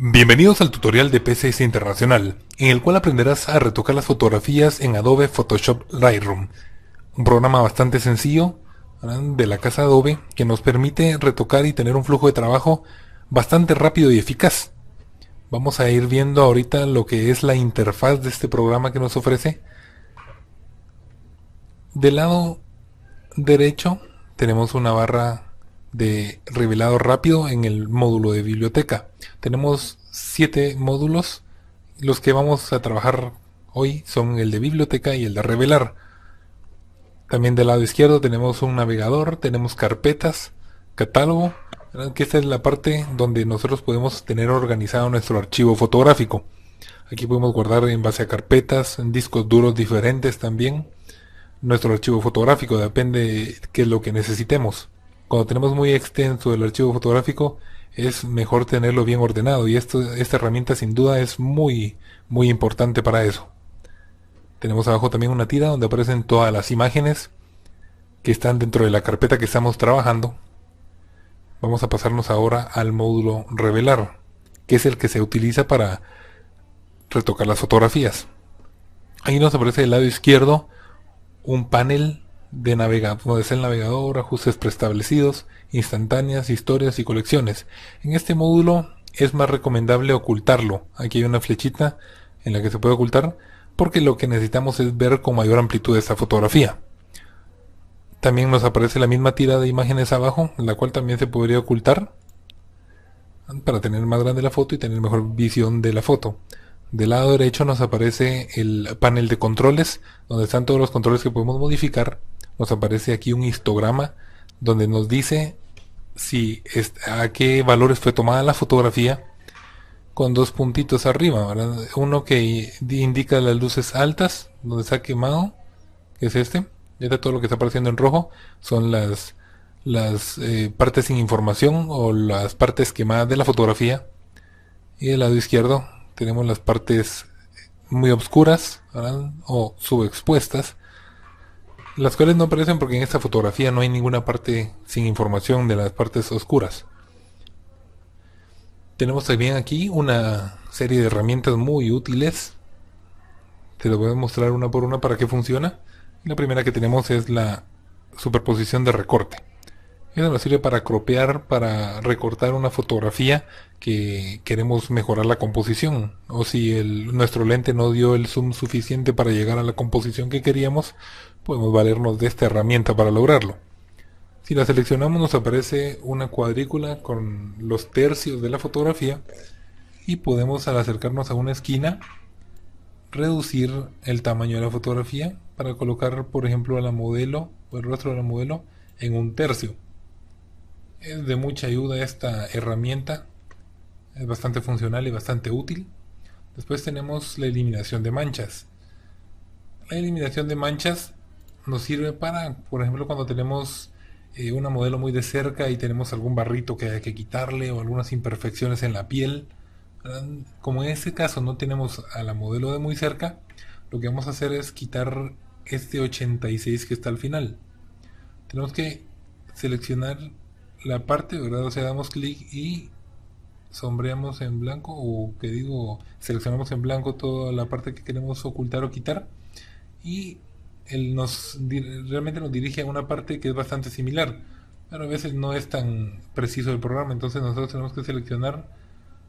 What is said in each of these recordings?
Bienvenidos al tutorial de PCS Internacional, en el cual aprenderás a retocar las fotografías en Adobe Photoshop Lightroom, un programa bastante sencillo de la casa Adobe que nos permite retocar y tener un flujo de trabajo bastante rápido y eficaz. Vamos a ir viendo ahorita lo que es la interfaz de este programa que nos ofrece. Del lado derecho tenemos una barra de revelado rápido en el módulo de biblioteca. Tenemos 7 módulos. Los que vamos a trabajar hoy son el de biblioteca y el de revelar. También del lado izquierdo tenemos un navegador, tenemos carpetas, catálogo, que esta es la parte donde nosotros podemos tener organizado nuestro archivo fotográfico. Aquí podemos guardar en base a carpetas, en discos duros diferentes también nuestro archivo fotográfico, depende de qué es lo que necesitemos. Cuando tenemos muy extenso el archivo fotográfico, es mejor tenerlo bien ordenado, y esta herramienta sin duda es muy importante para eso. Tenemos abajo también una tira donde aparecen todas las imágenes que están dentro de la carpeta que estamos trabajando. Vamos a pasarnos ahora al módulo revelar, que es el que se utiliza para retocar las fotografías. Ahí nos aparece del lado izquierdo un panel de navegador, donde está el navegador, ajustes preestablecidos, instantáneas, historias y colecciones. En este módulo es más recomendable ocultarlo. Aquí hay una flechita en la que se puede ocultar, porque lo que necesitamos es ver con mayor amplitud esta fotografía. También nos aparece la misma tira de imágenes abajo, la cual también se podría ocultar para tener más grande la foto y tener mejor visión de la foto. Del lado derecho nos aparece el panel de controles, donde están todos los controles que podemos modificar. Nos aparece aquí un histograma donde nos dice a qué valores fue tomada la fotografía, con dos puntitos arriba, ¿verdad? Uno que indica las luces altas, donde está quemado, que es este. Todo lo que está apareciendo en rojo son las partes sin información o las partes quemadas de la fotografía. Y del lado izquierdo tenemos las partes muy oscuras, ¿verdad?, o subexpuestas, las cuales no aparecen porque en esta fotografía no hay ninguna parte sin información de las partes oscuras. Tenemos también aquí una serie de herramientas muy útiles. Te lo voy a mostrar una por una para qué funciona. La primera que tenemos es la superposición de recorte. Eso nos sirve para cropear, para recortar una fotografía que queremos mejorar la composición, o si nuestro lente no dio el zoom suficiente para llegar a la composición que queríamos, podemos valernos de esta herramienta para lograrlo. Si la seleccionamos, nos aparece una cuadrícula con los tercios de la fotografía, y podemos, al acercarnos a una esquina, reducir el tamaño de la fotografía para colocar, por ejemplo, a la modelo o el rostro de la modelo en un tercio. Es de mucha ayuda esta herramienta, es bastante funcional y bastante útil. Después tenemos la eliminación de manchas. La eliminación de manchas nos sirve para, por ejemplo, cuando tenemos una modelo muy de cerca y tenemos algún barrito que hay que quitarle o algunas imperfecciones en la piel, ¿verdad? Como en este caso no tenemos a la modelo de muy cerca, lo que vamos a hacer es quitar este 86 que está al final. Tenemos que seleccionar la parte, ¿verdad? O sea, damos clic y sombreamos en blanco, o seleccionamos en blanco toda la parte que queremos ocultar o quitar, y él realmente nos dirige a una parte que es bastante similar, pero a veces no es tan preciso el programa. Entonces nosotros tenemos que seleccionar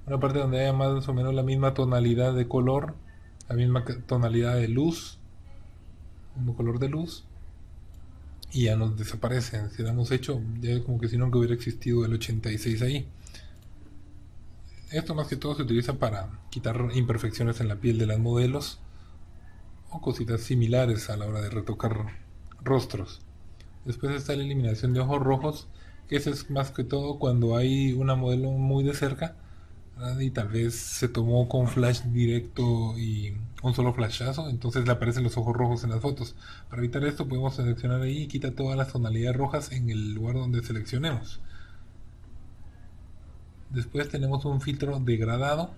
una parte donde haya más o menos la misma tonalidad de color, la misma tonalidad de luz, el mismo color de luz, y ya nos desaparecen. Si damos hecho, ya es como que si nunca hubiera existido el 86 ahí. Esto más que todo se utiliza para quitar imperfecciones en la piel de las modelos o cositas similares a la hora de retocar rostros. Después está la eliminación de ojos rojos, que eso es más que todo cuando hay una modelo muy de cerca, ¿verdad?, y tal vez se tomó con flash directo y un solo flashazo, entonces le aparecen los ojos rojos en las fotos. Para evitar esto podemos seleccionar ahí y quita todas las tonalidades rojas en el lugar donde seleccionemos. Después tenemos un filtro degradado.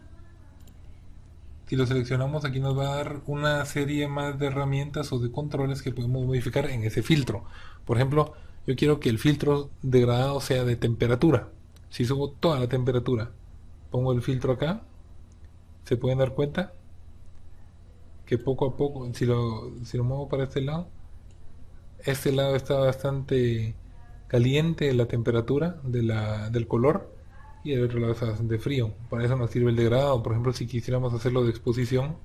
Si lo seleccionamos, aquí nos va a dar una serie más de herramientas o de controles que podemos modificar en ese filtro. Por ejemplo, yo quiero que el filtro degradado sea de temperatura. Si subo toda la temperatura pongo el filtro acá, se pueden dar cuenta que poco a poco, si lo muevo para este lado está bastante caliente la temperatura del color, y el otro lado está bastante frío. Para eso nos sirve el degradado. Por ejemplo, si quisiéramos hacerlo de exposición,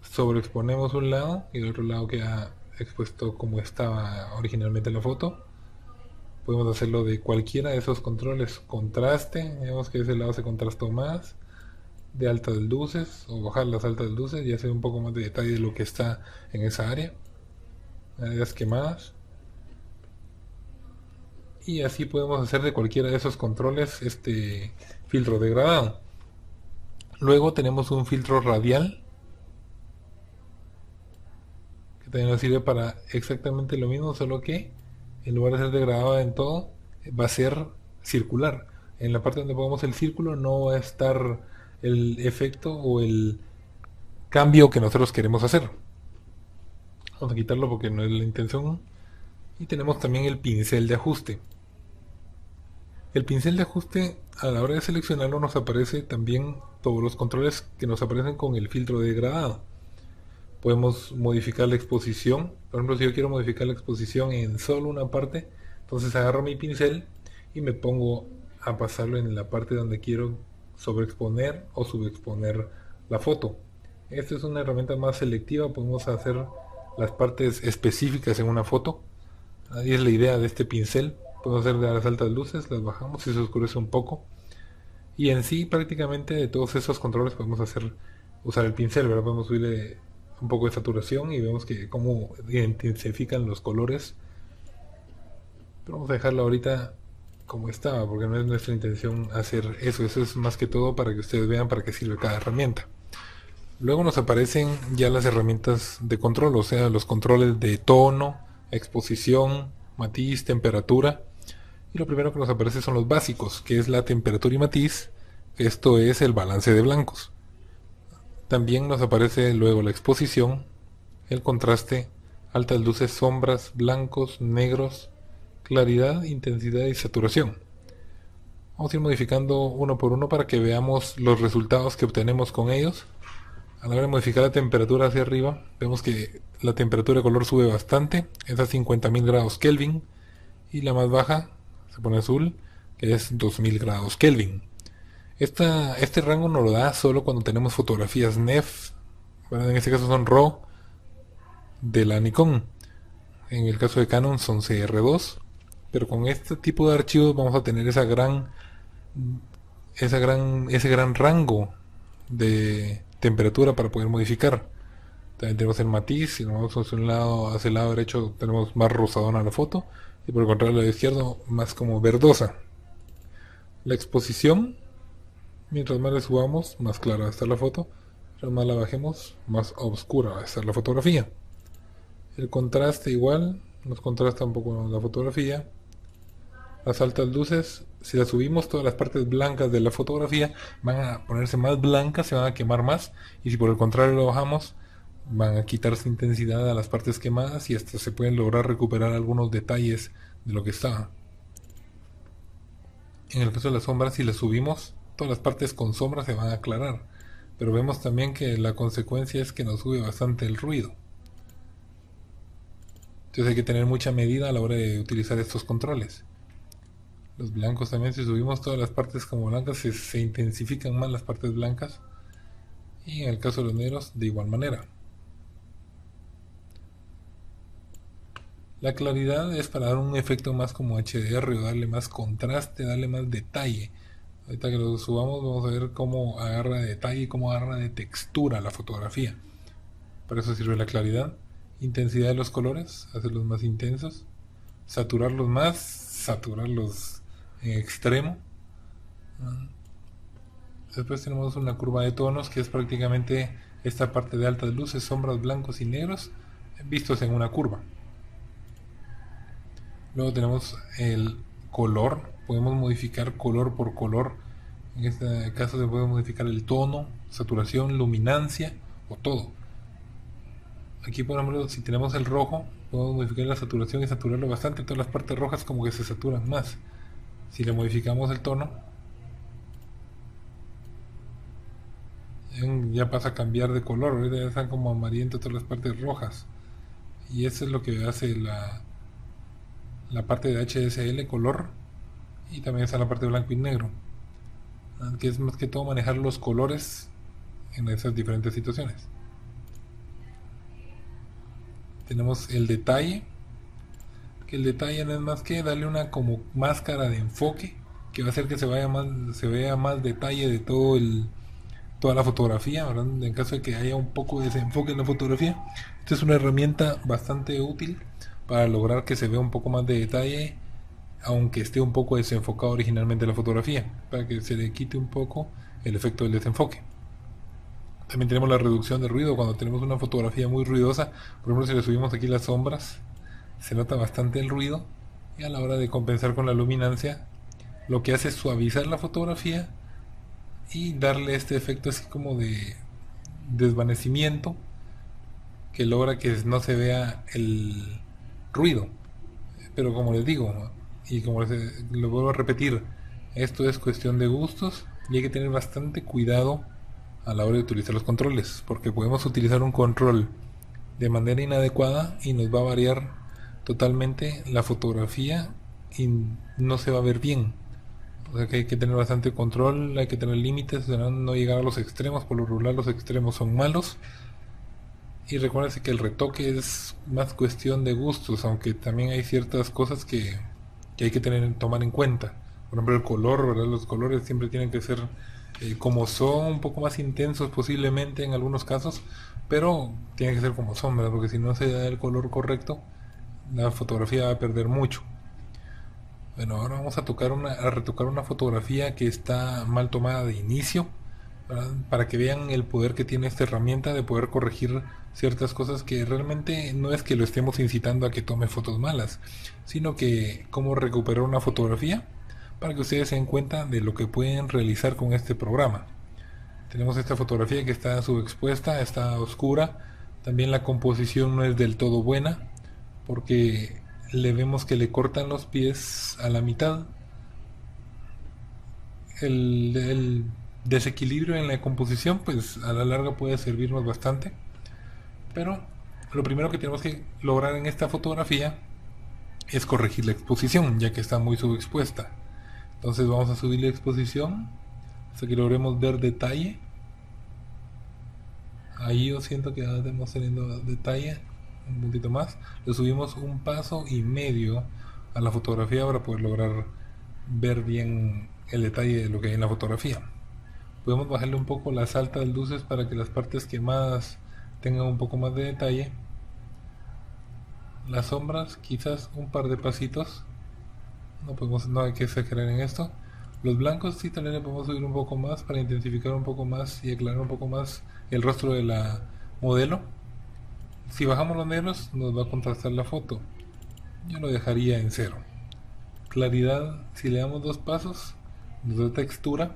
sobreexponemos un lado y el otro lado queda expuesto como estaba originalmente en la foto. Podemos hacerlo de cualquiera de esos controles. Contraste, vemos que ese lado se contrastó más, de altas luces, o bajar las altas luces y hacer un poco más de detalle de lo que está en esa área, áreas quemadas. Y así podemos hacer de cualquiera de esos controles este filtro degradado. Luego tenemos un filtro radial, que también nos sirve para exactamente lo mismo, solo que en lugar de ser degradado en todo, va a ser circular. En la parte donde pongamos el círculo no va a estar el efecto o el cambio que nosotros queremos hacer. Vamos a quitarlo porque no es la intención. Y tenemos también el pincel de ajuste. El pincel de ajuste, a la hora de seleccionarlo, nos aparece también todos los controles que nos aparecen con el filtro de degradado. Podemos modificar la exposición. Por ejemplo, si yo quiero modificar la exposición en solo una parte, entonces agarro mi pincel y me pongo a pasarlo en la parte donde quiero sobreexponer o subexponer la foto. Esta es una herramienta más selectiva. Podemos hacer las partes específicas en una foto. Ahí es la idea de este pincel. Podemos hacer de las altas luces, las bajamos y se oscurece un poco. Y en sí, prácticamente de todos esos controles podemos usar el pincel, ¿verdad? Podemos subirle un poco de saturación y vemos que cómo intensifican los colores. Pero vamos a dejarlo ahorita como estaba, porque no es nuestra intención hacer eso. Eso es más que todo para que ustedes vean para qué sirve cada herramienta. Luego nos aparecen ya las herramientas de control, o sea, los controles de tono, exposición, matiz, temperatura. Y lo primero que nos aparece son los básicos, que es la temperatura y matiz. Esto es el balance de blancos. También nos aparece luego la exposición, el contraste, altas luces, sombras, blancos, negros, claridad, intensidad y saturación. Vamos a ir modificando uno por uno para que veamos los resultados que obtenemos con ellos. A la hora de modificar la temperatura hacia arriba, vemos que la temperatura de color sube bastante, es a 50.000 grados Kelvin, y la más baja se pone azul, que es 2000 grados Kelvin. Este rango nos lo da solo cuando tenemos fotografías NEF, ¿verdad? En este caso son RAW de la Nikon. En el caso de Canon son CR2, pero con este tipo de archivos vamos a tener ese gran rango de temperatura para poder modificar. También tenemos el matiz. Si nos vamos hacia el lado derecho tenemos más rosadona la foto, y por el contrario al lado izquierdo más como verdosa. La exposición, mientras más le subamos, más clara va a estar la foto. Mientras más la bajemos, más oscura va a estar la fotografía. El contraste igual, nos contrasta un poco la fotografía. Las altas luces, si las subimos, todas las partes blancas de la fotografía van a ponerse más blancas, se van a quemar más. Y si por el contrario lo bajamos, van a quitarse intensidad a las partes quemadas y hasta se pueden lograr recuperar algunos detalles de lo que estaba. En el caso de las sombras, si las subimos, todas las partes con sombras se van a aclarar, pero vemos también que la consecuencia es que nos sube bastante el ruido. Entonces hay que tener mucha medida a la hora de utilizar estos controles. Los blancos también, si subimos todas las partes como blancas, se intensifican más las partes blancas, y en el caso de los negros de igual manera. La claridad es para dar un efecto más como HDR, o darle más contraste, darle más detalle. Ahorita que lo subamos vamos a ver cómo agarra de detalle y cómo agarra de textura la fotografía. Para eso sirve la claridad. Intensidad de los colores, hacerlos más intensos. Saturarlos más, saturarlos en extremo. Después tenemos una curva de tonos, que es prácticamente esta parte de altas luces, sombras, blancos y negros vistos en una curva. Luego tenemos el color, podemos modificar color por color. En este caso se puede modificar el tono, saturación, luminancia o todo. Aquí por ejemplo, si tenemos el rojo, podemos modificar la saturación y saturarlo bastante. Todas las partes rojas como que se saturan más. Si le modificamos el tono, Ya pasa a cambiar de color, ahorita ya están como amarillentas todas las partes rojas. Y eso es lo que hace la parte de HSL color, y también está la parte de blanco y negro, que es más que todo manejar los colores en esas diferentes situaciones. Tenemos el detalle, que el detalle no es más que darle una como máscara de enfoque que va a hacer que se vea más detalle de toda la fotografía, ¿verdad? En caso de que haya un poco de desenfoque en la fotografía. Esta es una herramienta bastante útil para lograr que se vea un poco más de detalle, aunque esté un poco desenfocado originalmente la fotografía, para que se le quite un poco el efecto del desenfoque. También tenemos la reducción de ruido. Cuando tenemos una fotografía muy ruidosa, por ejemplo si le subimos aquí las sombras, se nota bastante el ruido, y a la hora de compensar con la luminancia, lo que hace es suavizar la fotografía y darle este efecto así como de desvanecimiento, que logra que no se vea el ruido. Pero como les digo, y como lo vuelvo a repetir, esto es cuestión de gustos, y hay que tener bastante cuidado a la hora de utilizar los controles, porque podemos utilizar un control de manera inadecuada y nos va a variar totalmente la fotografía y no se va a ver bien. O sea que hay que tener bastante control, hay que tener límites, no llegar a los extremos. Por lo regular los extremos son malos. Y recuérdense que el retoque es más cuestión de gustos, aunque también hay ciertas cosas que hay que tomar en cuenta. Por ejemplo, el color, ¿verdad? Los colores siempre tienen que ser como son, un poco más intensos posiblemente en algunos casos, pero tienen que ser como son, ¿verdad? Porque si no se da el color correcto, la fotografía va a perder mucho. Bueno, ahora vamos a retocar una fotografía que está mal tomada de inicio, ¿verdad? Para que vean el poder que tiene esta herramienta de poder corregir ciertas cosas que realmente no es que lo estemos incitando a que tome fotos malas, sino que cómo recuperar una fotografía para que ustedes se den cuenta de lo que pueden realizar con este programa. Tenemos esta fotografía que está subexpuesta, está oscura, también la composición no es del todo buena, porque le vemos que le cortan los pies a la mitad. El desequilibrio en la composición pues a la larga puede servirnos bastante, pero lo primero que tenemos que lograr en esta fotografía es corregir la exposición, ya que está muy subexpuesta. Entonces vamos a subir la exposición hasta que logremos ver detalle. Ahí yo siento que ya estamos teniendo detalle un poquito más. Le subimos un paso y medio a la fotografía para poder lograr ver bien el detalle de lo que hay en la fotografía. Podemos bajarle un poco las altas luces para que las partes que más tengan un poco más de detalle. Las sombras quizás un par de pasitos, no hay que exagerar en esto. Los blancos sí también le podemos subir un poco más para intensificar un poco más y aclarar un poco más el rostro de la modelo. Si bajamos los negros nos va a contrastar la foto. Yo lo dejaría en cero. Claridad, si le damos dos pasos, nos da textura.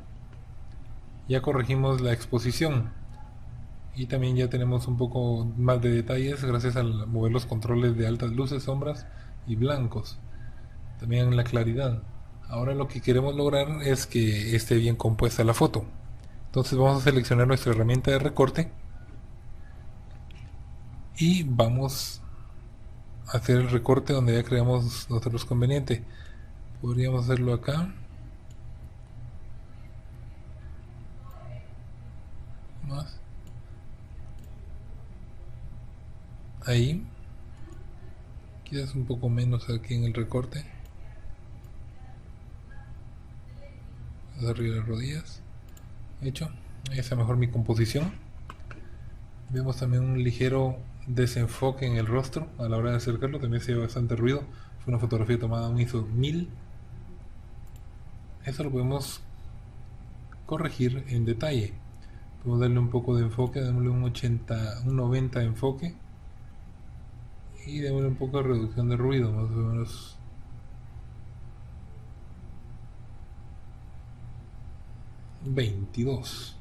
Ya corregimos la exposición y también ya tenemos un poco más de detalles gracias al mover los controles de altas luces, sombras y blancos. También la claridad. Ahora lo que queremos lograr es que esté bien compuesta la foto. Entonces vamos a seleccionar nuestra herramienta de recorte y vamos a hacer el recorte donde ya creamos nosotros conveniente. Podríamos hacerlo acá. Más. Ahí. Quizás un poco menos aquí en el recorte. Arriba de las rodillas. Hecho. Ahí está mejor mi composición. Vemos también un ligero desenfoque en el rostro a la hora de acercarlo, también se ve bastante ruido. Fue una fotografía tomada a un ISO 1000. Eso lo podemos corregir en detalle. Podemos darle un poco de enfoque, démosle un 80, un 90 de enfoque y démosle un poco de reducción de ruido, más o menos 22,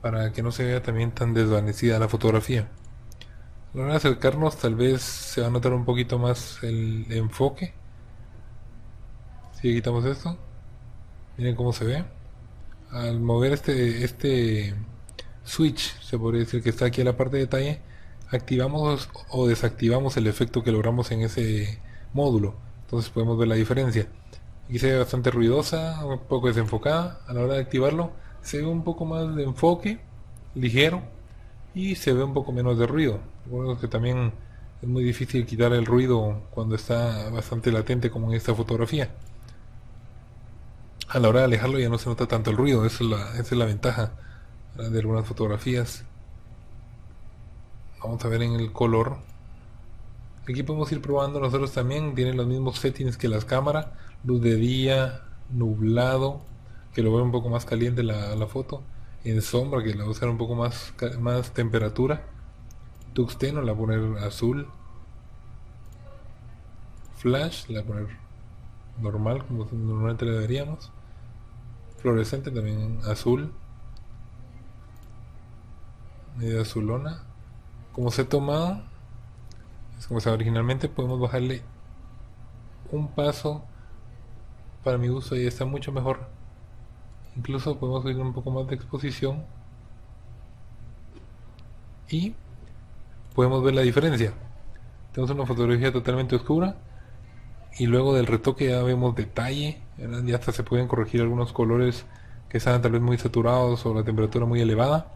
para que no se vea también tan desvanecida la fotografía. A la hora de acercarnos tal vez se va a notar un poquito más el enfoque. Si quitamos esto, miren cómo se ve. Al mover este switch, se podría decir, que está aquí a la parte de detalle, activamos o desactivamos el efecto que logramos en ese módulo. Entonces podemos ver la diferencia. Aquí se ve bastante ruidosa, un poco desenfocada. A la hora de activarlo se ve un poco más de enfoque, ligero, y se ve un poco menos de ruido. Recuerdo que también es muy difícil quitar el ruido cuando está bastante latente como en esta fotografía. A la hora de alejarlo ya no se nota tanto el ruido, esa es la ventaja de algunas fotografías. Vamos a ver en el color. Aquí podemos ir probando nosotros también. Tienen los mismos settings que las cámaras. Luz de día, nublado, que lo ve un poco más caliente la foto. En sombra, que le va a usar un poco más temperatura. Tuxteno, la voy a poner azul. Flash, la voy a poner normal, como normalmente le daríamos. Fluorescente también azul. Medio azulona. Como se ha tomado, es como estaba originalmente, podemos bajarle un paso. Para mi gusto ya está mucho mejor. Incluso podemos subir un poco más de exposición y podemos ver la diferencia. Tenemos una fotografía totalmente oscura y luego del retoque ya vemos detalle, ¿verdad? Ya hasta se pueden corregir algunos colores que están tal vez muy saturados o la temperatura muy elevada.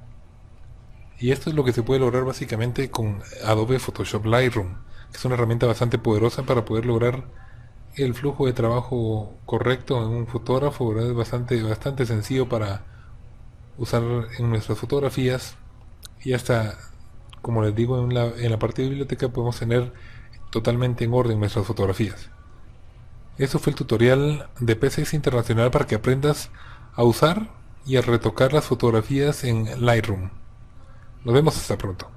Y esto es lo que se puede lograr básicamente con Adobe Photoshop Lightroom, que es una herramienta bastante poderosa para poder lograr el flujo de trabajo correcto en un fotógrafo, ¿verdad? Es bastante sencillo para usar en nuestras fotografías. Y hasta, como les digo, en la parte de biblioteca podemos tener totalmente en orden nuestras fotografías. Eso fue el tutorial de P6 Internacional para que aprendas a usar y a retocar las fotografías en Lightroom. Nos vemos hasta pronto.